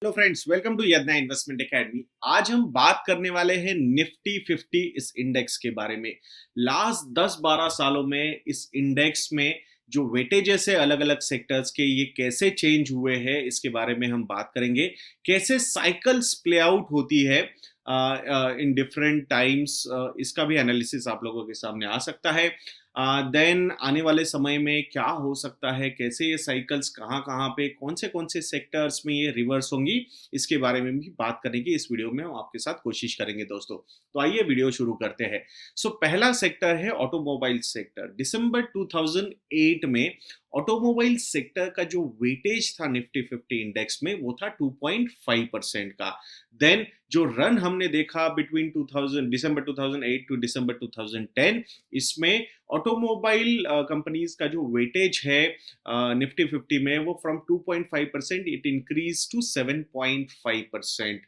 Hello friends, welcome to Yadna investment academy. आज हम बात करने वाले हैं निफ्टी 50 इस इंडेक्स के बारे में। लास्ट 10-12 सालों में इस इंडेक्स में जो वेटेजेस है अलग अलग सेक्टर्स के, ये कैसे चेंज हुए हैं इसके बारे में हम बात करेंगे। कैसे साइकिल्स प्ले आउट होती है इन डिफरेंट टाइम्स, इसका भी एनालिसिस आप लोगों के सामने आ सकता है। देन आने वाले समय में क्या हो सकता है, कैसे ये साइकिल्स कहाँ कहाँ पे कौन से सेक्टर्स में ये रिवर्स होंगी, इसके बारे में भी बात करने की इस वीडियो में हम आपके साथ कोशिश करेंगे दोस्तों। तो आइए वीडियो शुरू करते हैं। पहला सेक्टर है ऑटोमोबाइल सेक्टर। दिसंबर 2008 में ऑटोमोबाइल सेक्टर का जो वेटेज था निफ्टी 50 इंडेक्स में वो था 2.5% का। देन जो रन हमने देखा बिटवीन 2000 दिसंबर 2008 टू दिसंबर 2010, इसमें ऑटोमोबाइल कंपनीज का जो वेटेज है निफ्टी 50 में वो from 2.5% it increase to 7.5%।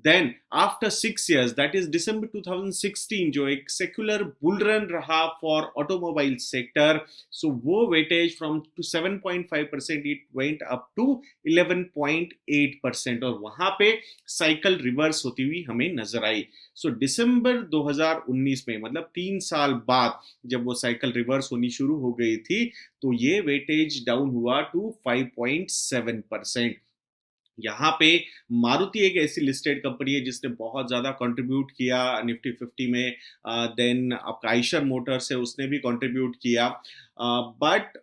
Then after 6 years, that is December 2016, जो एक सेक्युलर बुल रन रहा फॉर ऑटोमोबाइल सेक्टर, सो वो weightage from two 7.5% it went up to 11.8%, और वहां पे साइकिल रिवर्स होती हुई हमें नजर आई। दिसंबर 2019 में, मतलब 3 साल बाद जब वो साइकिल रिवर्स होनी शुरू हो गई थी, तो ये वेटेज डाउन हुआ टू 5.7%। यहाँ पे मारुति एक ऐसी लिस्टेड कंपनी है जिसने बहुत ज़्यादा कंट्रीब्यूट किया निफ्टी 50 में। देन आपका आइशर मोटर्स है, उसने भी कंट्रीब्यूट किया। But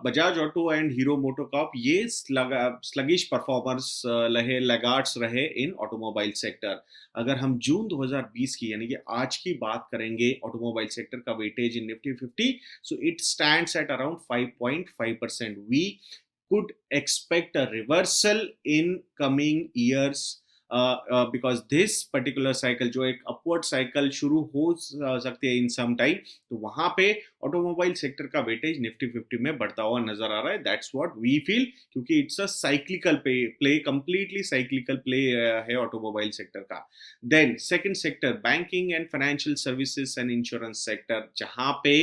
Bajaj auto and hero MotoCorp ये स्लगिश परफॉर्मर्स रहे, लैगार्ड्स रहे इन ऑटोमोबाइल सेक्टर। अगर हम जून 2020 की यानी कि आज की बात करेंगे ऑटोमोबाइल सेक्टर का weightage in Nifty 50, so it stands at around 5.5%। We could expect a reversal in coming years, because this particular cycle जो एक upward cycle शुरू हो सकती है इन सम टाइम, तो वहां पे ऑटोमोबाइल सेक्टर का वेटेज निफ्टी 50 में बढ़ता हुआ नजर आ रहा है। दैट्स व्हाट वी फील, क्योंकि it's a cyclical play, completely cyclical play है ऑटोमोबाइल सेक्टर का। Then second sector, banking and financial services and insurance sector, जहां पे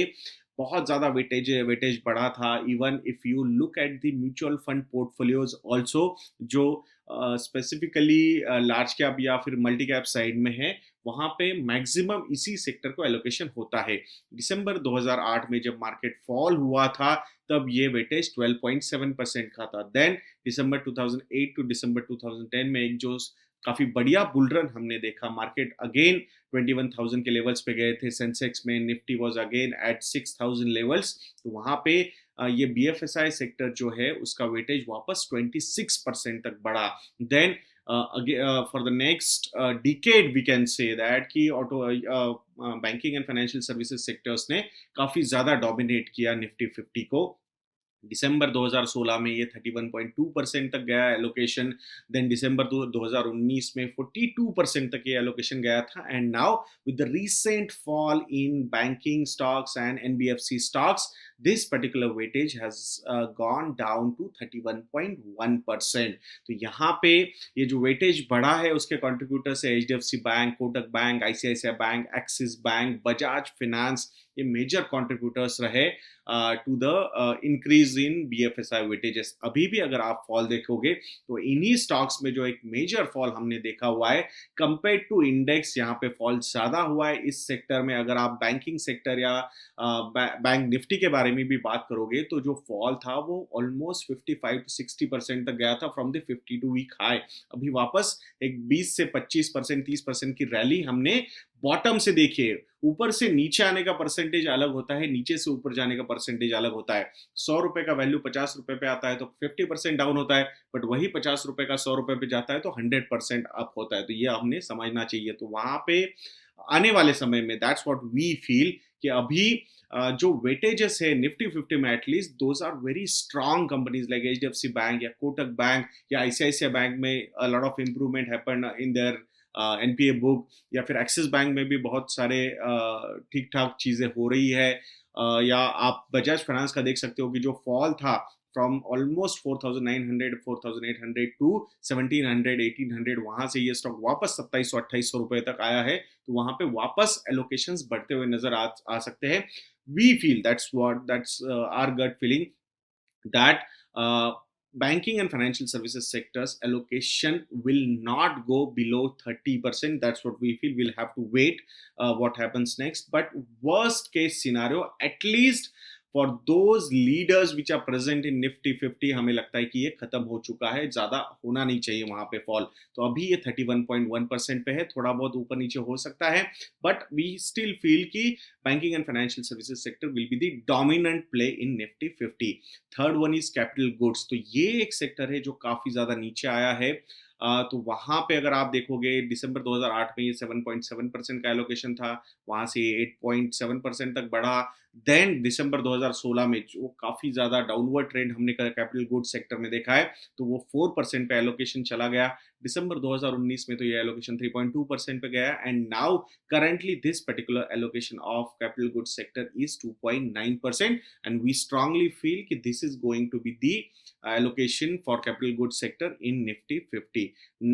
बहुत ज़्यादा वेटेज बढ़ा था। Even if you look at the mutual fund portfolios also, जो स्पेसिफिकली लार्ज कैप या फिर मल्टी कैप साइड में है, वहाँ पे मैक्सिमम इसी सेक्टर को एलोकेशन होता है। दिसंबर 2008 में जब मार्केट फॉल हुआ था, तब ये वेटेज 12.7% का था। देन दिसंबर 2008 टू दिसंबर 2010 में एक जो काफी बढ़िया बुल रन हमने देखा, मार्केट अगेन 21,000 के लेवल्स पे गए थे सेंसेक्स में, Nifty was again at 6,000 levels. तो वहां पे ये बीएफएसआई सेक्टर जो है उसका वेटेज वापस 26% तक बढ़ा। Then for the next decade we can say that कि auto banking and financial services sectors ने काफी ज्यादा डोमिनेट किया निफ्टी 50 को। दिसंबर 2016 में ये 31.2% तक गया एलोकेशन। देन दिसंबर 2019 में 42% तक ये एलोकेशन गया था। And now with the recent fall in banking stocks and NBFC stocks, this particular weightage has gone down to 31.1%। तो यहाँ पे ये जो वेटेज बढ़ा है उसके कंट्रीब्यूटर्स है HDFC Bank, Kotak Bank, ICICI Bank, Axis Bank, Bajaj finance, ये मेजर कंट्रीब्यूटर्स रहे to the increase in BFSI weightages. अभी भी अगर आप फॉल देखोगे तो इन्हीं स्टॉक्स में जो एक मेजर फॉल हमने देखा हुआ है कंपेयर टू इंडेक्स, यहाँ पे फॉल ज्यादा हुआ है इस सेक्टर में। अगर आप बैंकिंग सेक्टर या बैंक निफ्टी के बारे में भी बात करोगे तो जो फॉल था वो ऑलमोस्ट 55 to 60% तक गया था फ्रॉम द 52 वीक हाई। अभी वापस एक 20 से 25%, 30% की रैली हमने बॉटम से देखी है। ऊपर से नीचे आने का परसेंटेज अलग होता है, नीचे से ऊपर जाने का परसेंटेज अलग होता है। 100 रुपए का वैल्यू 50 रुपए पे आता है तो 50% डाउन होता है, बट वही 50 रुपए का 100 रुपए पे जाता है तो 100% अप होता है। तो ये हमने समझना चाहिए। तो वहां पे आने वाले समय में दैट्स व्हाट वी फील कि अभी जो वेटेजेस है निफ्टी 50 में, at least those are very strong companies like HDFC Bank या कोटक बैंक या आईसीआईसीआई बैंक में a lot of improvement happened in their NPA book, या फिर एक्सिस बैंक में भी बहुत सारे ठीक ठाक चीजें हो रही है। या आप बजाज फाइनेंस का देख सकते हो कि जो फॉल था फ्रॉम ऑलमोस्ट 4,900 4,800 टू 1,700 1,800, वहां से ये स्टॉक वापस 2,700 रुपए तक आया है। तो वहां पे वापस एलोकेशंस बढ़ते हुए नजर आ सकते हैं। We feel that's our gut feeling that banking and financial services sectors allocation will not go below 30%. That's what we feel. We'll have to wait what happens next. But worst case scenario, at least for those leaders which are present in Nifty 50, हमें लगता है कि ये खत्म हो चुका है, ज़्यादा होना नहीं चाहिए वहाँ पे फॉल. तो अभी ये 31.1% पे है, थोड़ा बहुत ऊपर नीचे हो सकता है, बट वी स्टिल फील कि banking and financial services sector will be the dominant play in Nifty 50. Third one is capital goods. तो ये एक सेक्टर है जो काफ़ी ज़्यादा नीचे आया है. तो वहाँ पे अगर आप देखोगे दिसंबर 2008 में ये 7.7% का एलोकेशन था, वहाँ से 8.7% तक बढ़ा. देन दिसंबर 2016 में जो काफ़ी ज़्यादा डाउनवर्ड ट्रेंड हमने कैपिटल गुड्स सेक्टर में देखा है, तो वो 4% पे एलोकेशन चला गया. दिसंबर 2019 में तो ये एलोकेशन 3.2% पे गया. And now currently this particular allocation of capital goods sector is 2.9%. And we strongly feel कि this is going to be the allocation for capital goods sector in Nifty 50.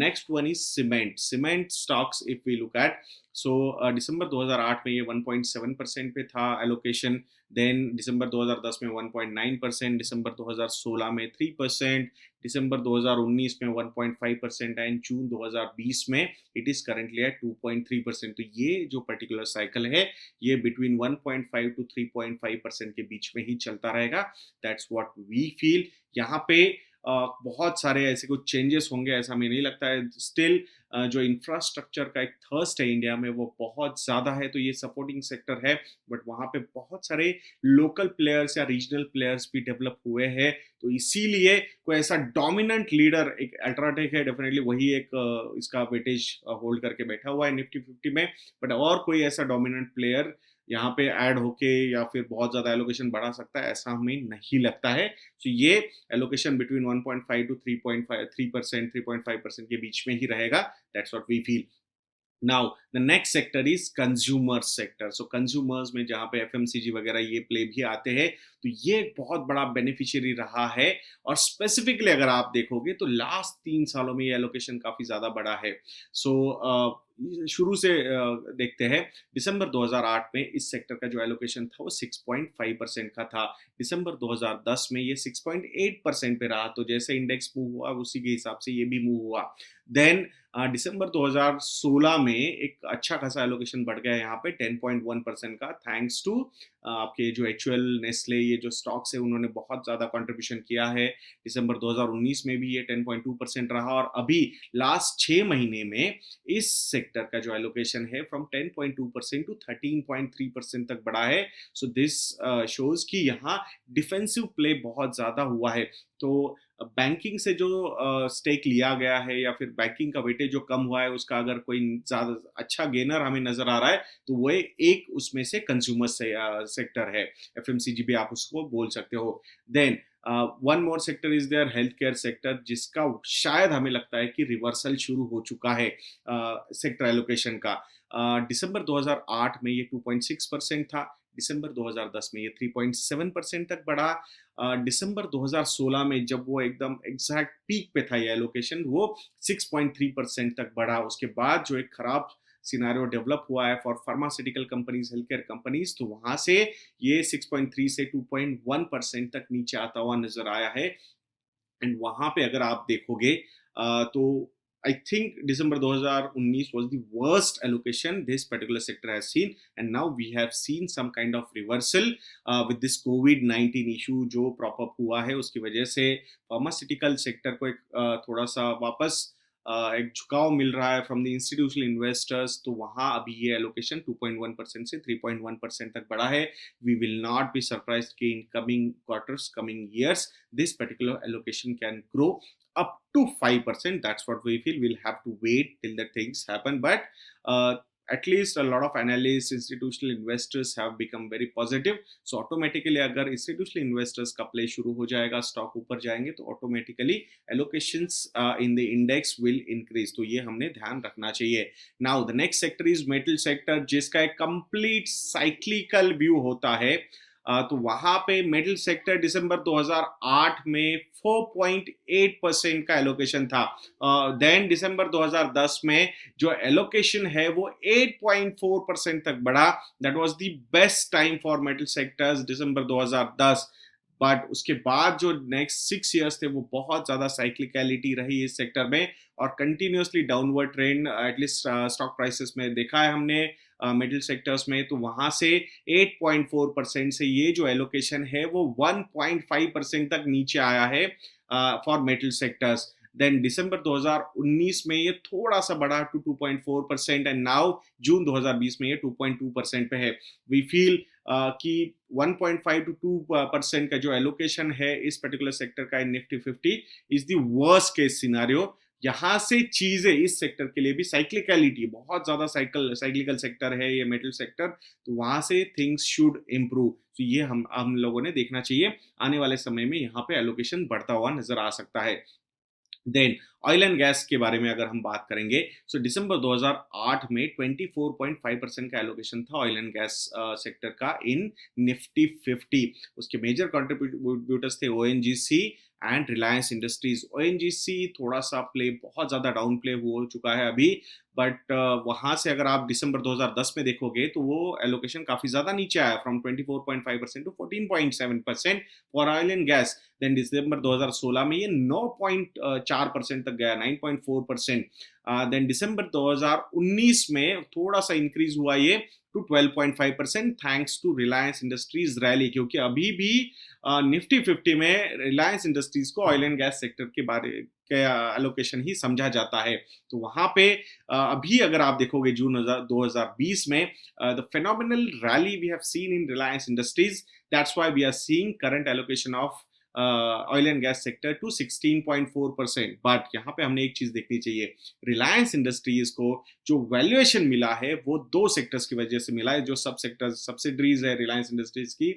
Next one is cement stocks. If we look at, so दिसंबर 2008 में ये 1.7% पे था allocation. Then दिसंबर 2010 में 1.9%, दिसंबर 2016 में 3%, दिसंबर 2019 में 1.5% and June 2020 में it is currently eight 2.3%. तो ये जो पर्टिकुलर साइकिल है ये बिटवीन 1.5 to 3.5% के बीच में ही चलता रहेगा. That's what we feel. यहाँ पे बहुत सारे ऐसे कुछ चेंजेस होंगे ऐसा हमें नहीं लगता है. स्टिल जो इंफ्रास्ट्रक्चर का एक थर्स्ट है इंडिया में वो बहुत ज़्यादा है, तो ये सपोर्टिंग सेक्टर है. बट वहाँ पे बहुत सारे लोकल प्लेयर्स या रीजनल प्लेयर्स भी डेवलप हुए हैं, तो इसीलिए कोई ऐसा डोमिनेंट लीडर एक अल्ट्राटेक है, डेफिनेटली वही एक इसका वेटेज होल्ड करके बैठा हुआ है निफ्टी 50 में. बट और कोई ऐसा डोमिनेंट प्लेयर यहाँ पे ऐड होके या फिर बहुत ज़्यादा एलोकेशन बढ़ा सकता है ऐसा हमें नहीं लगता है. सो ये एलोकेशन बिटवीन 1.5 to 3.5 3.5% के बीच में ही रहेगा. That's what we feel. Now the next sector is consumer sector. So consumers में जहाँ पे FMCG वगैरह ये प्ले भी आते हैं, तो ये एक बहुत बड़ा बेनिफिशियरी रहा है. और स्पेसिफिकली अगर आप देखोगे तो लास्ट 3 सालों में ये एलोकेशन काफ़ी ज़्यादा बढ़ा है. सो शुरू से देखते हैं. दिसंबर 2008 में इस सेक्टर का जो एलोकेशन था वो 6.5% का था. दिसंबर 2010 में ये 6.8% पे रहा. तो जैसे इंडेक्स मूव हुआ उसी के हिसाब से ये भी मूव हुआ. देन दिसंबर 2016 में एक अच्छा खासा एलोकेशन बढ़ गया यहाँ पे 10.1% का, थैंक्स टू आपके जो HUL नेस्ले ये जो स्टॉक्स है उन्होंने बहुत ज़्यादा कंट्रीब्यूशन किया है. दिसंबर 2019 में भी ये 10.2% रहा. और अभी लास्ट 6 महीने में इस सेक्टर का जो एलोकेशन है फ्रॉम 10.2% to 13.3% तक बढ़ा है. सो दिस शोज कि यहाँ डिफेंसिव प्ले बहुत ज़्यादा हुआ है. तो बैंकिंग से जो स्टेक लिया गया है या फिर बैंकिंग का वेटेज जो कम हुआ है उसका अगर कोई ज़्यादा अच्छा गेनर हमें नजर आ रहा है तो वो एक उसमें से कंज्यूमर सेक्टर है. FMCG भी आप उसको बोल सकते हो. Then one more sector is there health care sector, जिसका शायद हमें लगता है कि रिवर्सल शुरू हो चुका है सेक्टर एलोकेशन का. दिसंबर 2008 में ये 2.6% था. दिसंबर 2010 में ये 3.7% तक बढ़ा. दिसंबर 2016 में जब वो एकदम एग्जैक्ट पीक पे था ये एलोकेशन, वो 6.3% तक बढ़ा. उसके बाद जो एक खराब सिनारियो डेवलप हुआ है for pharmaceutical companies, health care companies, तो वहां से ये 6.3 से 2.1% तक नीचे आता हुआ नजर आया है. एंड वहां पे अगर आप देखोगे तो I think December 2019 was the worst allocation this particular sector has seen, and now we have seen some kind of reversal with this COVID-19 issue जो prop up हुआ है. उसकी वजह से फार्मास्यूटिकल सेक्टर को एक थोड़ा सा वापस एक झुकाव मिल रहा है फ्रॉम द इंस्टीट्यूशनल इन्वेस्टर्स. तो वहाँ अभी ये एलोकेशन 2.1% से 3.1% तक बढ़ा है. We will not be surprised कि in coming quarters, coming years this particular allocation can grow up to 5%. That's what we feel. We'll have to wait till the things happen, but at least a lot of analysts, institutional investors have become very positive. So automatically अगर institutional investors का play शुरू हो जाएगा, stock ऊपर जाएंगे, तो automatically allocations in the index will increase. तो ये हमने ध्यान रखना चाहिए. Now the next sector is metal sector, जिसका एक complete cyclical view होता है. तो वहां पे मेटल सेक्टर दिसंबर 2008 में 4.8% का एलोकेशन था. देन दिसंबर 2010 में जो एलोकेशन है वो 8.4% तक बढ़ा. That was the best time for metal sectors, December 2010. But उसके बाद जो नेक्स्ट 6 ईयर्स थे वो बहुत ज़्यादा साइक्लिकलिटी रही इस सेक्टर में, और continuously downward trend at least stock prices में देखा है हमने मिडिल सेक्टर्स में। तो वहां से 8.4% से ये जो एलोकेशन है वो 1.5% तक नीचे आया है फॉर मेटल सेक्टर्स। देन दिसंबर 2019 में ये थोड़ा सा बढ़ा टू 2.4%, एंड नाउ जून 2020 में ये 2.2% पे है। वी फील कि 1.5 to 2% का जो एलोकेशन है इस पर्टिकुलर सेक्टर का in Nifty 50 is the worst case scenario. यहाँ से चीजें इस सेक्टर के लिए भी साइक्लिकलिटी, बहुत ज्यादा साइक्लिकल सेक्टर है ये मेटल सेक्टर, तो वहां से थिंग्स शुड इम्प्रूव। तो ये हम लोगों ने देखना चाहिए, आने वाले समय में यहाँ पे एलोकेशन बढ़ता हुआ नजर आ सकता है। देन ऑयल एंड गैस के बारे में अगर हम बात करेंगे, सो दिसंबर 2008 में 24.5% का एलोकेशन था ऑयल एंड गैस सेक्टर का इन निफ्टी 50। उसके मेजर कंट्रीब्यूटर्स थे ONGC and Reliance industries. ONGC थोड़ा सा प्ले बहुत ज्यादा डाउन प्ले हो चुका है अभी, बट वहां से अगर आप दिसंबर 2010 में देखोगे तो वो एलोकेशन काफी ज्यादा नीचे आया, from 24.5% to 14.7% for oil and gas. Then दिसंबर 2016 में ये 9.4% तक गया, 9.4%। देन दिसंबर 2019 में थोड़ा सा इंक्रीज हुआ ये to 12.5% thanks to Reliance Industries rally, क्योंकि अभी भी निफ्टी 50 में रिलायंस इंडस्ट्रीज को ऑयल एंड गैस सेक्टर के बारे के एलोकेशन ही समझा जाता है। तो वहां पे अभी अगर आप देखोगे जून 2020 में the phenomenal rally we have seen in Reliance Industries, that's why we are seeing current allocation of oil and gas sector to 16.4%। But यहाँ पे हमने एक चीज देखनी चाहिए, रिलायंस इंडस्ट्रीज को जो वैल्यूएशन मिला है वो दो सेक्टर्स की वजह से मिला है, जो सब सेक्टर सब्सिडरीज है रिलायंस इंडस्ट्रीज की,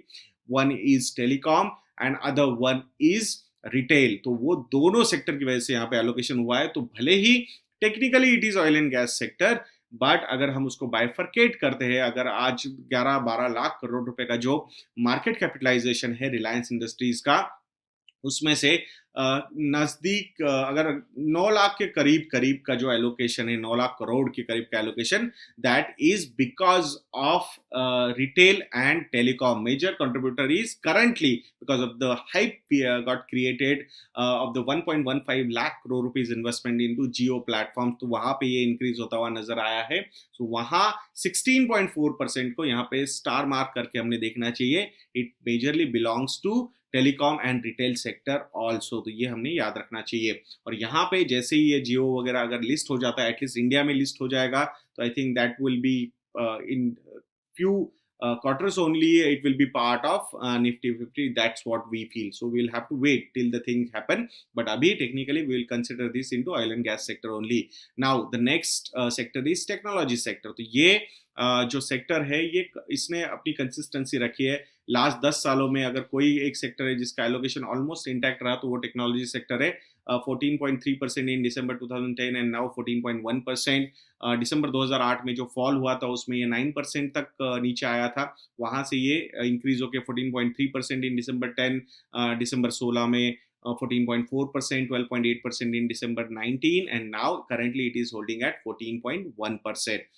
one is telecom and other one is retail. तो वो दोनों सेक्टर की वजह से यहाँ पे एलोकेशन हुआ है। तो भले ही technically it is oil and gas sector, but अगर हम उसको बाइफरकेट करते हैं, अगर आज 11-12 लाख करोड़ रुपए का जो मार्केट कैपिटलाइजेशन है रिलायंस इंडस्ट्रीज का, उसमें से नजदीक अगर 9 लाख के करीब करीब का जो एलोकेशन है, 9 लाख करोड़ के करीब का allocation, that is because of retail and telecom. Major contributor is currently because of the hype got created of the 1.15 lakh crore rupees investment into Jio platform. तो वहां पे ये इंक्रीज होता हुआ नजर आया है। सो वहां 16.4% को यहाँ पे स्टार मार्क करके हमने देखना चाहिए। It majorly belongs to telecom and retail sector also, तो ये हमने याद रखना चाहिए। और यहाँ पे जैसे ही ये जियो वगैरह अगर लिस्ट हो जाता है, एटलीस्ट इंडिया में लिस्ट हो जाएगा, तो I think that will be in few quarters only it will be part of nifty 50, that's what we feel. So we'll have to wait till the things happen, but abhi technically we will consider this into oil and gas sector only. Now the next sector is technology sector. तो ये जो sector है ये इसने अपनी consistency रखी है last 10 सालों में। अगर कोई एक सेक्टर है जिसका एलोकेशन ऑलमोस्ट इंटैक्ट रहा तो वो टेक्नोलॉजी सेक्टर है। 14.3% इन दिसंबर 2010 एंड नाउ 14.1%। दिसंबर 2008 में जो फॉल हुआ था उसमें ये 9% तक नीचे आया था, वहां से ये इंक्रीज होकर 14.3% इन दिसंबर 10, दिसंबर 16 में 14.4%, 12.8% in December 19, and now currently it is holding at 14.1%.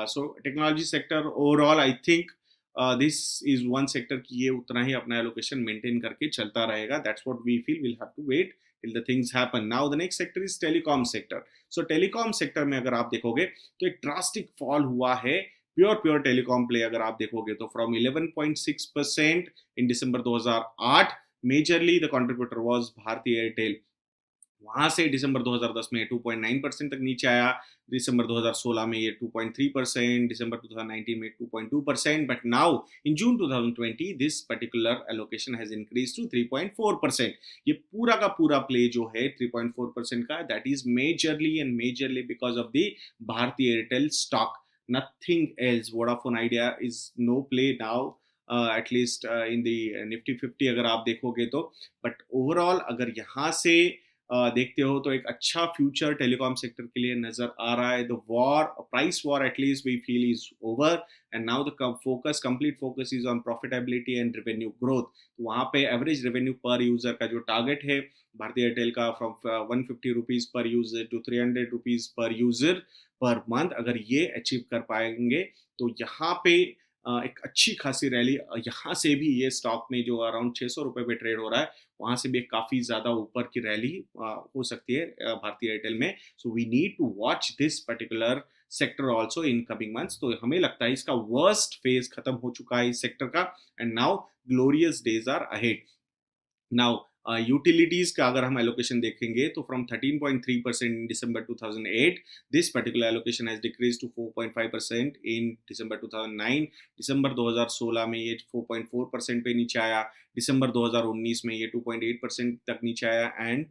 So technology sector overall, I think this is one sector कि ये उतना ही अपना allocation maintain करके चलता रहेगा. That's what we feel. We'll have to wait till the things happen. Now the next sector is telecom sector. So telecom sector में अगर आप देखोगे तो एक drastic fall हुआ है प्योर टेलीकॉम प्ले। अगर आप देखोगे तो from 11.6% in December 2008, majorly the contributor was Bharti Airtel. वहां से दिसंबर 2010 में 2.9% तक नीचे आया, दिसंबर 2016 में ये 2.3%, दिसंबर 2019 में 2.2%, but now in June 2020 this particular allocation has increase to 3.4%। ये पूरा का पूरा प्ले जो है 3.4% का, that is majorly because of the Bharti Airtel stock, nothing else. Vodafone Idea is no play now, at least in the Nifty 50 अगर आप देखोगे तो। बट ओवरऑल अगर यहाँ से देखते हो तो एक अच्छा फ्यूचर टेलीकॉम सेक्टर के लिए नजर आ रहा है। The war, price war at least we feel is over, and now the complete focus is on profitability and revenue growth. तो वहाँ पे एवरेज रेवेन्यू पर यूजर का जो टारगेट है भारतीय एयरटेल का, from 150 rupees per user to 300 rupees per user per month, अगर ये अचीव कर पाएंगे तो यहाँ पे एक अच्छी खासी रैली यहाँ से भी ये स्टॉक में जो अराउंड 600 रुपए पे ट्रेड हो रहा है, वहाँ से भी काफ़ी ज़्यादा ऊपर की रैली हो सकती है भारतीय एयरटेल में। So we need to watch this particular sector also in coming months. तो हमें लगता है इसका वर्स्ट फेज खत्म हो चुका है इस सेक्टर का, and now glorious days are ahead. Now utilities का अगर हम एलोकेशन देखेंगे तो from 13.3% in December 2008, this particular allocation has decrease to 4.5% in December 2009। दिसंबर 2016 में ये 4.4% पे नीचे आया। दिसंबर 2019 में ये 2.8% तक नीचे आया, एंड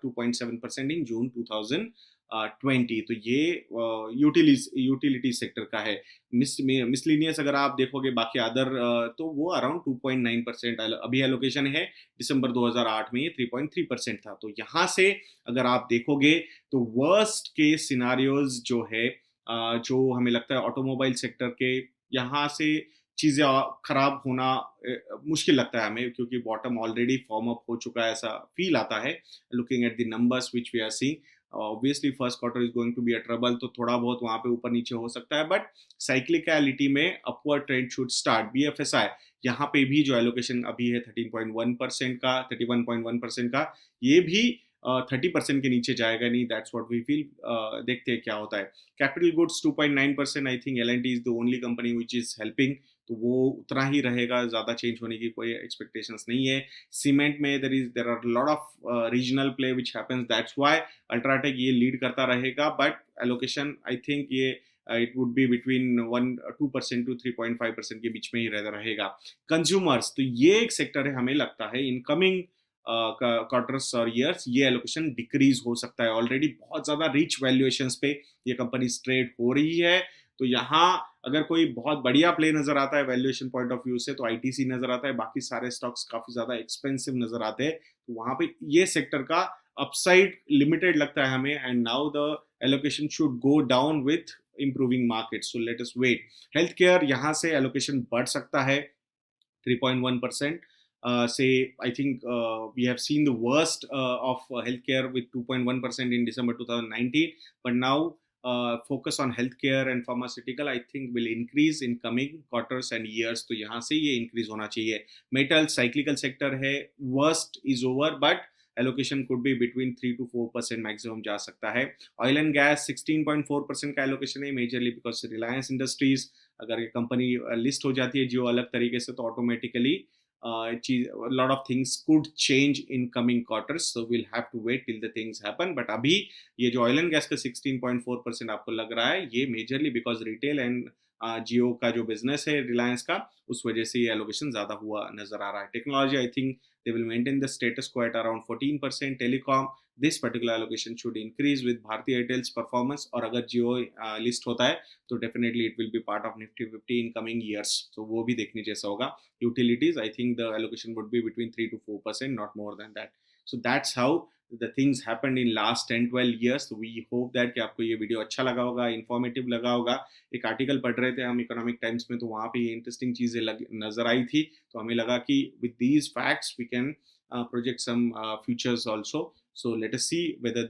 2.7% इन जून 2020। तो ये यूटिलिटी सेक्टर का है। मिसलिनियस अगर आप देखोगे बाकी अदर, तो वो अराउंड 2.9% अभी एलोकेशन है। दिसंबर 2008 में ये 3.3% था। तो यहाँ से अगर आप देखोगे तो वर्स्ट केस सिनारियोज जो है, जो हमें लगता है ऑटोमोबाइल सेक्टर के, यहाँ से चीज़ें खराब होना मुश्किल लगता है हमें, क्योंकि बॉटम ऑलरेडी फॉर्म अप हो चुका है, ऐसा फील आता है looking at the numbers which we are seeing. Obviously first quarter is going to be a trouble, तो थोड़ा बहुत वहाँ पे ऊपर नीचे हो सकता है, बट साइक्लिकलिटी में upward trend should start. BFSI यहाँ पे भी जो एलोकेशन अभी है 13.1% का, 31.1% का, ये भी 30% के नीचे जाएगा नहीं, दैट्स व्हाट वी फील। देखते हैं क्या होता है। Capital goods 2.9%, I think L and T is the only company which is helping, तो वो उतना ही रहेगा, ज़्यादा चेंज होने की कोई एक्सपेक्टेशंस नहीं है। सीमेंट में there are lot of regional play which happens, that's why UltraTech ये लीड करता रहेगा, बट एलोकेशन आई थिंक ये it would be between 2% to 3.5% के बीच में ही रहेगा। कंज्यूमर्स, तो ये एक सेक्टर है, हमें लगता है इन कमिंग क्वार्टर्स और ईयर्स ये एलोकेशन डिक्रीज हो सकता है। ऑलरेडी बहुत ज़्यादा रिच वैल्यूएशंस पे ये कंपनी ट्रेड हो रही है। तो यहाँ अगर कोई बहुत बढ़िया प्ले नजर आता है वैल्यूएशन पॉइंट ऑफ व्यू से, तो आईटीसी नजर आता है, बाकी सारे स्टॉक्स काफी ज्यादा एक्सपेंसिव नजर आते हैं। तो वहां पे ये सेक्टर का अपसाइड लिमिटेड लगता है हमें, and now the allocation should go down with improving market, so let us wait. Health care, यहाँ से एलोकेशन बढ़ सकता है 3.1%. Say, I think we have seen the worst of healthcare with 2.1% in December 2019, but now focus on healthcare and pharmaceutical, I think will increase in coming quarters and years. तो यहाँ से ये increase होना चाहिए। Metal cyclical sector है, worst is over, but allocation could be between 3 to 4% maximum जा सकता है। Oil and gas 16.4% का allocation है, majorly because Reliance Industries, अगर ये कंपनी लिस्ट हो जाती है जियो अलग तरीके से, तो automatically lot of things could change in coming quarters, so we'll have to wait till the things happen. but अभी ये जो ऑयल एंड गैस का 16.4% आपको लग रहा है, ये मेजरली बिकॉज रिटेल एंड जियो का जो बिजनेस है रिलायंस का, उस वजह से ये एलोकेशन ज्यादा हुआ नजर आ रहा है। Technology, I think they will maintain the status quo at around 14%. Telecom, this particular allocation should increase with Bharti Airtel's performance, और अगर जियो लिस्ट होता है तो definitely it will be part of Nifty 50 in coming years, तो वो भी देखने जैसा होगा। Utilities, I think the allocation would be between 3 to 4%, not more than that. So that's how the things happened in last 10-12 years. So we hope that कि आपको ये video अच्छा लगा होगा, इन्फॉर्मेटिव लगा होगा। एक आर्टिकल पढ़ रहे थे हम इकोनॉमिक टाइम्स में, तो वहाँ पे ये इंटरेस्टिंग चीज़ें नजर आई थी, तो हमें लगा कि with these facts we can project some futures also. So let us see whether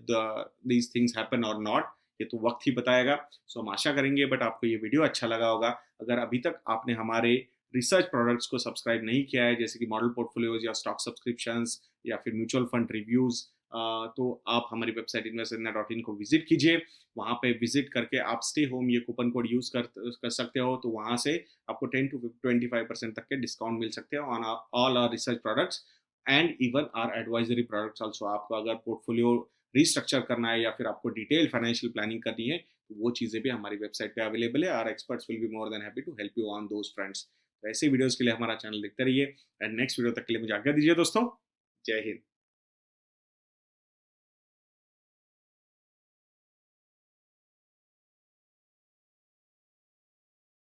these things happen और नॉट, ये तो वक्त ही बताएगा। सो हम आशा करेंगे बट आपको ये वीडियो अच्छा लगा होगा। अगर अभी तक आपने हमारे रिसर्च प्रोडक्ट्स को सब्सक्राइब नहीं किया है, जैसे कि मॉडल पोर्टफोलियोज या स्टॉक सब्सक्रिप्शंस या फिर म्यूचुअल फंड रिव्यूज़, तो आप हमारी वेबसाइट investindia.in को विजिट कीजिए। वहाँ पे विजिट करके आप स्टे होम ये कूपन कोड यूज़ कर सकते हो, तो वहाँ से आपको 10 to 25% तक के डिस्काउंट मिल सकते हैं on all our research products and even our advisory products also. आपको अगर पोर्टफोलियो रिस्ट्रक्चर करना है या फिर आपको डिटेल फाइनेंशियल प्लानिंग करनी है, तो वो चीज़ें भी हमारी वेबसाइट पे अवेलेबल है। Our experts will be more than happy to help you on those fronts. तो ऐसे वीडियोज़ के लिए हमारा चैनल देखते रहिए, एंड नेक्स्ट वीडियो तक के लिए मुझे आज्ञा दीजिए दोस्तों। जय हिंद।